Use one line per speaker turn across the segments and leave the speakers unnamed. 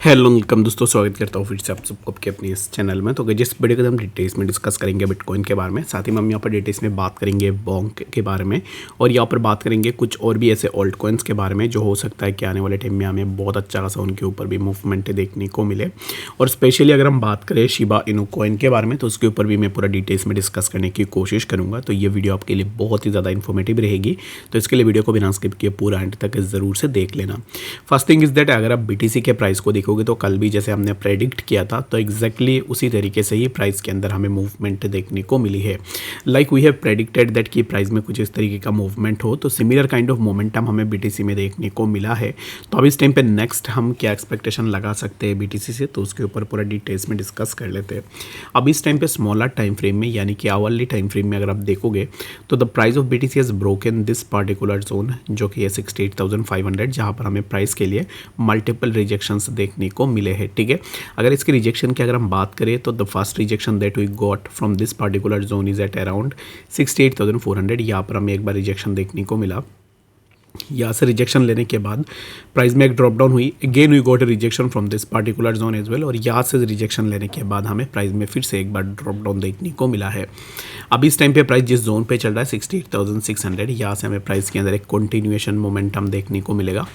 Hello welcome दोस्तों, स्वागत करता हूँ फिर से आप सबको आपके अपने इस चैनल में। तो जिस वीडियो को हम डिटेल्स में डिस्कस करेंगे बिटकॉइन के बारे में, साथ ही में हम यहाँ पर डिटेल्स में बात करेंगे बॉन्क के बारे में, और यहाँ पर बात करेंगे कुछ और भी ऐसे ऑल्ट कॉइन्स के बारे में जो हो सकता है कि आने वाले टाइम में हमें बहुत अच्छा खासा उनके ऊपर भी मूवमेंट देखने को मिले। और स्पेशली अगर हम बात करें शिबा इनू कॉइन के बारे में, तो उसके ऊपर भी मैं पूरा डिटेल्स में डिस्कस करने की कोशिश करूँगा। तो ये वीडियो आपके लिए बहुत ही ज़्यादा इन्फॉर्मेटिव रहेगी, तो इसके लिए वीडियो को बिना स्किप किए पूरा एंड तक ज़रूर से देख लेना। फर्स्ट थिंग इज़ दैट, अगर आप BTC के प्राइस को देखोगे तो कल भी जैसे हमने प्रेडिक्ट किया था, तो एग्जैक्टली उसी तरीके से ही प्राइस के अंदर हमें मूवमेंट देखने को मिली है। Like we have predicted that कि प्राइस में कुछ इस तरीके का मूवमेंट हो, तो सिमिलर काइंड ऑफ मोमेंटम हमें BTC में देखने को मिला है। तो अब इस टाइम पे नेक्स्ट हम क्या एक्सपेक्टेशन लगा सकते हैं BTC से, तो उसके ऊपर पूरा डिटेल्स में डिस्कस कर लेते हैं। अब इस टाइम पे स्मॉलर टाइम फ्रेम में, यानी कि आवरली टाइम फ्रेम में अगर आप देखोगे तो the price of BTC has broken this particular zone, जो कि है 68,500, जहाँ पर हमें प्राइस के लिए मल्टीपल रिजेक्शंस देखने को मिले हैं। ठीक है, अगर इसके रिजेक्शन की अगर हम बात करें तो the first rejection that we got from this particular zone is at around 68,400। यहाँ पर हमें एक बार रिजेक्शन देखने को मिला। यहाँ से रिजेक्शन लेने के बाद प्राइस में एक ड्रॉप डाउन हुई, again we got a rejection from this particular zone as well, और यहाँ से रिजेक्शन लेने के बाद हमें प्राइस में फिर से एक बार ड्रॉप डाउन देखने को मिला है। अब इस टाइम पे प्राइस जिस जोन पे चल रहा है 68,600, यहाँ से हमें प्राइस के अंदर एक कंटिन्यूएशन मोमेंटम देखने को मिलेगा,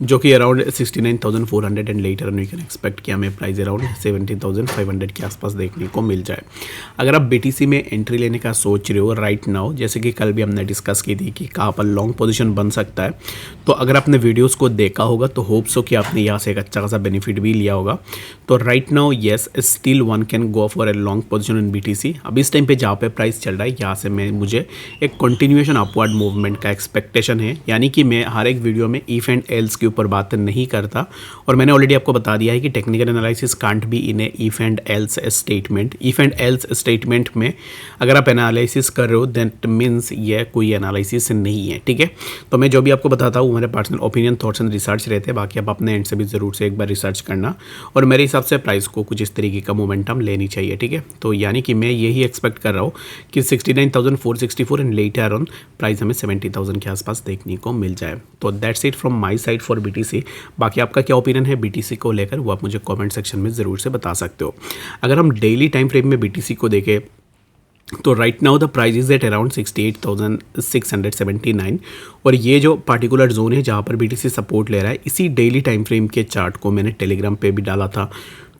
जो कि around 69,400 and later we can expect कि हमें प्राइस अराउंड 70,500 के आसपास देखने को मिल जाए। अगर आप BTC में एंट्री लेने का सोच रहे हो राइट नाउ, जैसे कि कल भी हमने डिस्कस की थी कि कहाँ पर लॉन्ग पोजीशन बन सकता है, तो अगर आपने वीडियोस को देखा होगा तो होप्स हो कि आपने यहाँ से एक अच्छा खासा बेनिफिट भी लिया होगा। तो right now yes, still one can go for a long position in BTC। अब इस टाइम पे जहाँ पे प्राइस चल रहा है, यहाँ से मुझे एक कंटिन्यूएशन अपवर्ड मूवमेंट का एक्सपेक्टेशन है। यानी कि मैं हर एक वीडियो में ईफ एंड एल्स के ऊपर बात नहीं करता, और मैंने ऑलरेडी आपको बता दिया है कि technical analysis can't be in A if and else statement. If and else statement में अगर आप एनालिसिस कर रहे हो दैट मीन्स ये कोई एनालिसिस नहीं है। ठीक है, तो मैं जो भी आपको बताता हूँ मेरे personal opinion, thoughts and research रहते हैं, बाकी आप अपने एंड से भी ज़रूर से एक बार रिसर्च करना, और मेरे हिसाब से प्राइस को कुछ इस तरीके का मोमेंटम लेनी चाहिए। ठीक है, तो यानी कि मैं यही एक्सपेक्ट कर रहा हूँ कि 69,464 एंड लेटर ऑन प्राइस हमें 70,000 के आसपास देखने को मिल जाए। तो that's it from my side for BTC। बाकी आपका क्या ओपिनियन है BTC को लेकर, वो आप मुझे कमेंट सेक्शन में ज़रूर से बता सकते हो। अगर हम डेली टाइम फ्रेम में BTC को देखें तो right now the price is at around 68,679, और ये जो पार्टिकुलर जोन है जहाँ पर BTC सपोर्ट ले रहा है, इसी डेली टाइम फ्रेम के चार्ट को मैंने टेलीग्राम पे भी डाला था,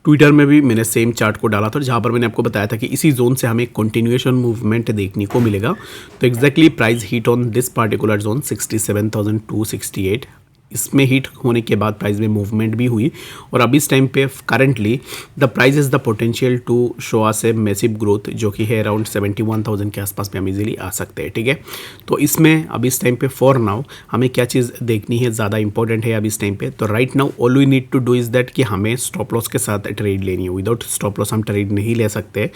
ट्विटर में भी मैंने सेम चार्ट को डाला था, जहाँ पर मैंने आपको बताया था कि इसी जोन से हमें कंटिन्यूएशन मूवमेंट देखने को मिलेगा। तो exactly price hit on this particular zone 67,268, इसमें हिट होने के बाद प्राइस में मूवमेंट भी हुई, और अब इस टाइम पे currently the price is the potential to show us a massive growth, जो कि है अराउंड 71,000 के आसपास में हम इजीली आ सकते हैं। ठीक है, तो इसमें अब इस टाइम पे फॉर नाउ हमें क्या चीज़ देखनी है, ज़्यादा इंपॉर्टेंट है अब इस टाइम पे। तो right now all we need to do is that कि हमें स्टॉप लॉस के साथ ट्रेड लेनी है, विदाउट स्टॉप लॉस हम ट्रेड नहीं ले सकते।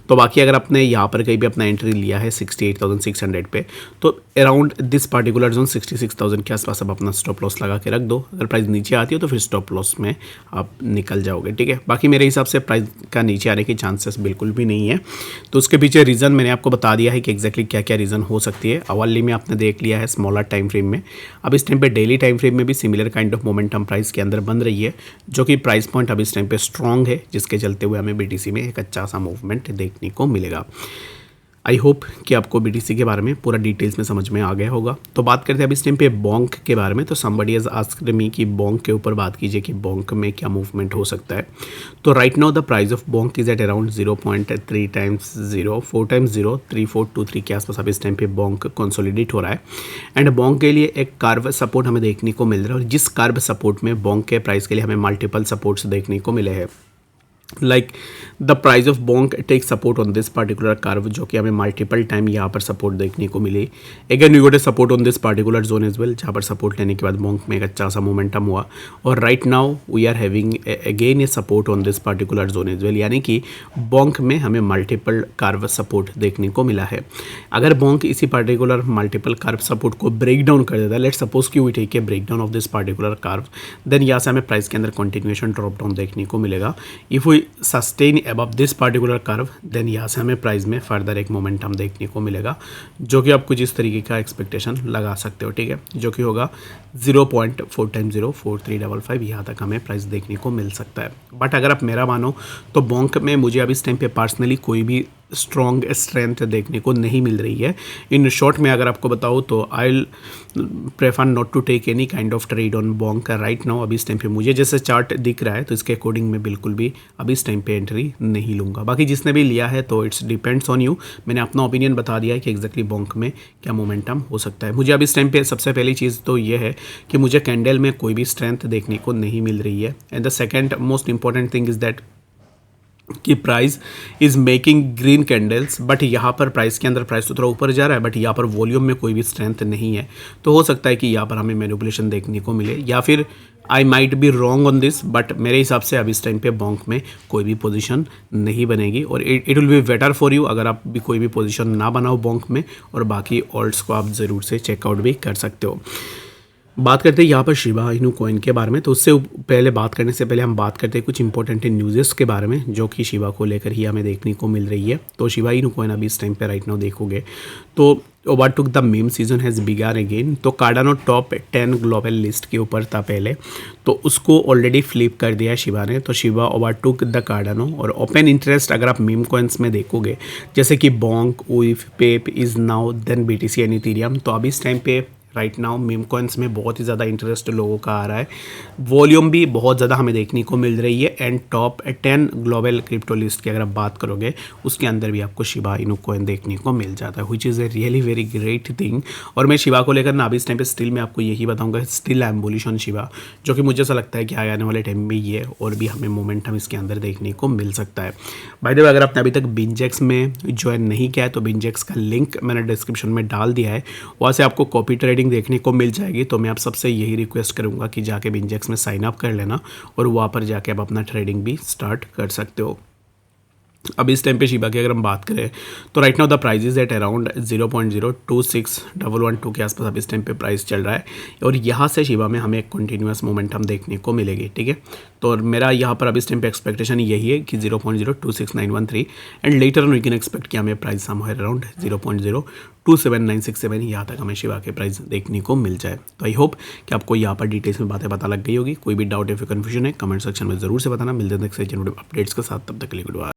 तो बाकी अगर आपने यहाँ पर कहीं भी अपना एंट्री लिया है 68,600 पे, तो अराउंड दिस पार्टिकुलर जोन 66,000 के आसपास अब अपना स्टॉप लॉस लगा के रख दो। अगर प्राइस नीचे आती है तो फिर स्टॉप लॉस में आप निकल जाओगे। ठीक है, बाकी मेरे हिसाब से प्राइस का नीचे आने के चांसेस बिल्कुल भी नहीं है। तो उसके पीछे रीज़न मैंने आपको बता दिया है कि एग्जैक्टली क्या क्या रीज़न हो सकती है। अवली में आपने देख लिया है स्मॉलर टाइम फ्रेम में। अब इस टाइम पे डेली टाइम फ्रेम में भी similar kind of momentum price के अंदर बन रही है, जो कि प्राइस पॉइंट अब इस टाइम पे स्ट्रॉन्ग है, जिसके चलते हुए हमें BTC में एक अच्छा सा मूवमेंट देखने को मिलेगा। आई होप कि आपको BTC के बारे में पूरा डिटेल्स में समझ में आ गया होगा। तो बात करते हैं अब इस टाइम पे बॉन्क के बारे में। तो समबडी हैज़ आस्क्ड मी कि बॉन्क के ऊपर बात कीजिए कि बॉन्क में क्या मूवमेंट हो सकता है। तो right now the price of bonk is at around 0.3 times 0 4 times 0 3423 के आसपास अब इस टाइम पे बॉन्क कंसोलिडेट हो रहा है, एंड बॉन्क के लिए एक कर्व सपोर्ट हमें देखने को मिल रहा है, और जिस कर्व सपोर्ट में बॉन्क के प्राइस के लिए हमें मल्टीपल सपोर्ट्स देखने को मिले हैं। Like the price of bonk take support on this particular curve, जो कि हमें मल्टीपल टाइम यहाँ पर सपोर्ट देखने को मिली। Again we got a support on this particular zone as well, जहाँ पर सपोर्ट लेने के बाद बॉन्क में एक अच्छा सा मोमेंटम हुआ, और right now we are having again a support on this particular zone as well, यानी कि बॉन्क में हमें मल्टीपल कर्व सपोर्ट देखने को मिला है। अगर बॉन्क इसी पार्टिकुलर मल्टीपल कर्व सपोर्ट को ब्रेक डाउन कर देता है, लेट्स सपोज कि we take a break down of this particular curve, then यहाँ से हमें प्राइस के अंदर कंटिन्यूएशन ड्रॉप डाउन देखने को मिलेगा। If we we sustain above this particular curve, then यहाँ से हमें प्राइस में फर्दर एक मोमेंटम देखने को मिलेगा, जो कि आप कुछ इस तरीके का एक्सपेक्टेशन लगा सकते हो, ठीक है, जो कि होगा 0.4 टाइम 0.4355, यहाँ तक हमें प्राइस देखने को मिल सकता है। बट अगर आप मेरा मानो तो बॉन्क में मुझे अब इस टाइम पे पर्सनली कोई भी स्ट्रॉन्ग स्ट्रेंथ देखने को नहीं मिल रही है। इन शॉर्ट में अगर आपको बताऊँ तो I will prefer not to take any kind of trade on bonk right now. अभी इस टाइम पे मुझे जैसे चार्ट दिख रहा है तो इसके अकॉर्डिंग मैं बिल्कुल भी अभी इस टाइम पे एंट्री नहीं लूँगा। बाकी जिसने भी लिया है तो इट्स डिपेंड्स ऑन यू। मैंने अपना ओपिनियन बता दिया है कि एग्जैक्टली बॉन्क में क्या मोमेंटम हो सकता है। मुझे अब इस टाइम पे सबसे पहली चीज़ तो ये है कि मुझे कैंडल में कोई भी स्ट्रेंथ देखने को नहीं मिल रही है। And the second most important thing is that कि price is making green candles, but यहाँ पर प्राइस के अंदर प्राइस तो थोड़ा ऊपर जा रहा है, बट यहाँ पर वॉल्यूम में कोई भी स्ट्रेंथ नहीं है। तो हो सकता है कि यहाँ पर हमें मैनिपुलेशन देखने को मिले, या फिर I might be wrong on this, but मेरे हिसाब से अब इस टाइम पे बॉन्क में कोई भी पोजीशन नहीं बनेगी। और it will be better for you अगर आप भी कोई भी पोजीशन ना बनाओ बॉन्क में, और बाकी ऑल्ट्स को आप ज़रूर से चेकआउट भी कर सकते हो। बात करते हैं यहाँ पर शिबा इनू कॉइन के बारे में। तो उससे पहले बात करने से पहले हम बात करते हैं कुछ इंपॉर्टेंट न्यूज़ेस के बारे में जो कि शिबा को लेकर ही हमें देखने को मिल रही है। तो शिबा इनू कॉइन अभी इस टाइम पे राइट नाउ देखोगे तो overtook the meme season has begun again. तो कार्डानो टॉप 10 ग्लोबल लिस्ट के ऊपर था पहले, तो उसको ऑलरेडी फ्लिप कर दिया है शिबा ने। तो शिबा ओवरटुक द कार्डानो। और ओपन इंटरेस्ट अगर आप मीम कॉइन्स में देखोगे जैसे कि बॉन्क, उइफ, pepe, is now, then BTC and Ethereum, तो अभी इस टाइम पे राइट नाउ मीम कॉइन्स में बहुत ही ज़्यादा इंटरेस्ट लोगों का आ रहा है। वॉल्यूम भी बहुत ज़्यादा हमें देखने को मिल रही है। And top 10 global crypto list की अगर आप बात करोगे उसके अंदर भी आपको शिबा इनू कॉइन देखने को मिल जाता है, which is a really very great thing. और मैं शिबा को लेकर ना अभी इस टाइम पे स्टिल मैं आपको यही बताऊंगा, still I am bullish on Shiba, जो कि मुझे ऐसा लगता है कि आने वाले टाइम में ये और भी हमें मोमेंटम इसके अंदर देखने को मिल सकता है। बाय द वे, अगर आपने अभी तक बिंजेक्स में ज्वाइन नहीं किया है तो बिंजेक्स का लिंक मैंने डिस्क्रिप्शन में डाल दिया है, वहाँ से आपको कॉपी ट्रेडिंग देखने को मिल जाएगी। तो मैं आप सबसे यही रिक्वेस्ट करूंगा कि जाके बिंजेक्स में साइन अप कर लेना और वहाँ पर जाके आप अपना ट्रेडिंग भी स्टार्ट कर सकते हो। अब इस टाइम पे शिबा की अगर हम बात करें तो right now the price is at around 0.026112 के आसपास अब इस टाइम पे प्राइस चल रहा है। और यहाँ से शिबा में हमें एक कंटिन्यूअस मोमेंटम देखने को मिलेगी, ठीक है। तो और मेरा यहाँ पर अब इस टाइम पे एक्सपेक्टेशन यही है कि 0.026913 and later on we can expect कि हमें प्राइस समवेयर अराउंड 0.027967 यहाँ तक हमें शिबा के प्राइस देखने को मिल जाए। तो आई होप कि आपको यहाँ पर डिटेल्स में बातें पता लग गई होगी। कोई भी डाउट या फिर कन्फ्यूजन है कमेंट सेक्शन में ज़रूर से बताना। मिलते हैं नेक्स्ट अपडेट्स के साथ, तब तक के लिए गुड बाय।